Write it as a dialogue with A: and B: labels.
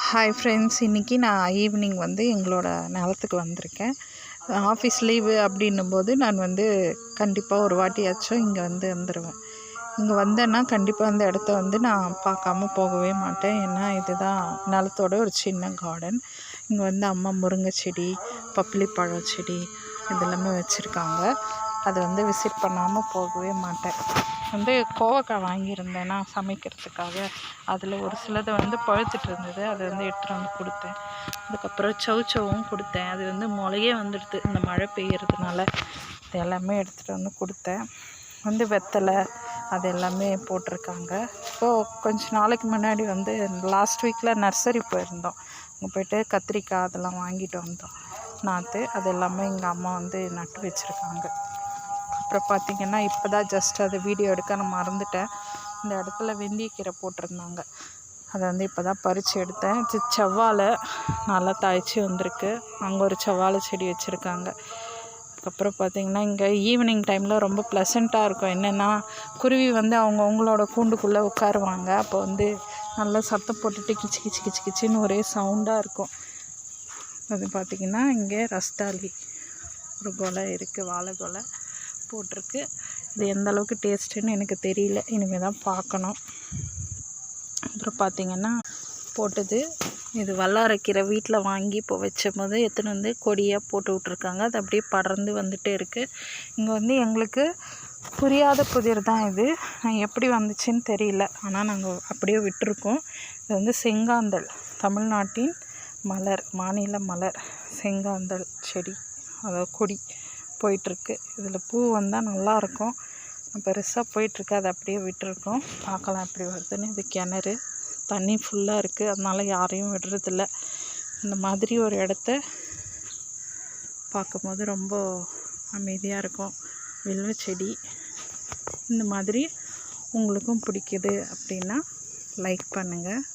A: Hi friends, இன்றைக்கி நான் evening வந்து எங்களோட நிலத்துக்கு வந்திருக்கேன். ஆஃபீஸ் லீவு அப்படின்னும்போது நான் வந்து கண்டிப்பாக ஒரு வாட்டியாச்சும் இங்கே வந்து வந்துடுவேன். இங்கே வந்தேன்னா கண்டிப்பாக அந்த இடத்த வந்து நான் பார்க்காம போகவே மாட்டேன். ஏன்னா இதுதான் நிலத்தோட ஒரு சின்ன கார்டன். இங்கே வந்து அம்மா முருங்கை செடி, பப்ளி பழம் செடி இதெல்லாமே வச்சுருக்காங்க. அதை வந்து விசிட் பண்ணாமல் போகவே மாட்டேன். வந்து கோவக்காய் வாங்கியிருந்தேன் நான் சமைக்கிறதுக்காக. அதில் ஒரு சிலது வந்து பழுத்துட்டு இருந்தது. அதை வந்து எடுத்துகிட்டு வந்து கொடுத்தேன். அதுக்கப்புறம் சவுச்சவும் கொடுத்தேன். அது வந்து முளையே வந்துடுது இந்த மழை பெய்யறதுனால. இது எல்லாமே எடுத்துகிட்டு வந்து கொடுத்தேன். வந்து வெத்தலை அது எல்லாமே போட்டிருக்காங்க. இப்போது கொஞ்ச நாளைக்கு முன்னாடி வந்து லாஸ்ட் வீக்கில் நர்சரி போயிருந்தோம். அங்கே போய்ட்டு கத்திரிக்காய் அதெல்லாம் வாங்கிட்டு வந்தோம். நாற்று அது எல்லாமே எங்கள் அம்மா வந்து நட்டு வச்சுருக்காங்க. அப்புறம் பார்த்திங்கன்னா இப்போ தான் ஜஸ்ட் அதை வீடியோ எடுக்க நான் மறந்துட்டேன். இந்த இடத்துல வெந்தயக்கீரை போட்டிருந்தாங்க. அதை வந்து இப்போ தான் பறித்து எடுத்தேன். செவ்வாழை நல்லா தழைச்சி வந்திருக்கு. அங்கே ஒரு செவ்வாழை செடி வச்சுருக்காங்க. அதுக்கப்புறம் பார்த்திங்கன்னா இங்கே ஈவினிங் டைமில் ரொம்ப ப்ளசண்ட்டாக இருக்கும். என்னென்னா குருவி வந்து அவங்களோட கூண்டுக்குள்ளே உட்காருவாங்க. அப்போ வந்து நல்லா சத்தம் போட்டுட்டு கிச்சு கிச்சு கிச்சு கிச்சின்னு ஒரே சவுண்டாக இருக்கும். அது பார்த்திங்கன்னா இங்கே ரஸ்தாளி ஒரு கொலை இருக்குது, வாழை கொலை போட்டிருக்கு. இது எந்த அளவுக்கு டேஸ்ட்டுன்னு எனக்கு தெரியல, இனிமேல் தான் பார்க்கணும். அப்புறம் பார்த்திங்கன்னா போட்டது இது வல்லாரைக்கீரை வீட்டில் வாங்கி இப்போ வச்சபோது எடுத்துன்னு வந்து கொடியாக போட்டு விட்ருக்காங்க. அது அப்படியே படர்ந்து வந்துகிட்டே இருக்குது. இங்கே வந்து எங்களுக்கு புரியாத புதிர் தான் இது. எப்படி வந்துச்சுன்னு தெரியல. ஆனால் நாங்கள் அப்படியே விட்டுருக்கோம். இது வந்து செங்காந்தல், தமிழ்நாட்டின் மலர், மாநில மலர் செங்காந்தல் செடி, அதாவது கொடி போயிட்டுருக்கு. இதில் பூ வந்தால் நல்லாயிருக்கும். பெருசாக போயிட்டுருக்கு. அதை அப்படியே விட்டுருக்கோம். பார்க்கலாம் எப்படி வருதுன்னு. இது கிணறு, தண்ணி ஃபுல்லாக இருக்குது. அதனால் யாரையும் விடுறதில்ல. இந்த மாதிரி ஒரு இடத்த பார்க்கும்போது ரொம்ப அமைதியாக இருக்கும். வில்வ செடி இந்த மாதிரி உங்களுக்கும் பிடிக்குது அப்படின்னா லைக் பண்ணுங்கள்.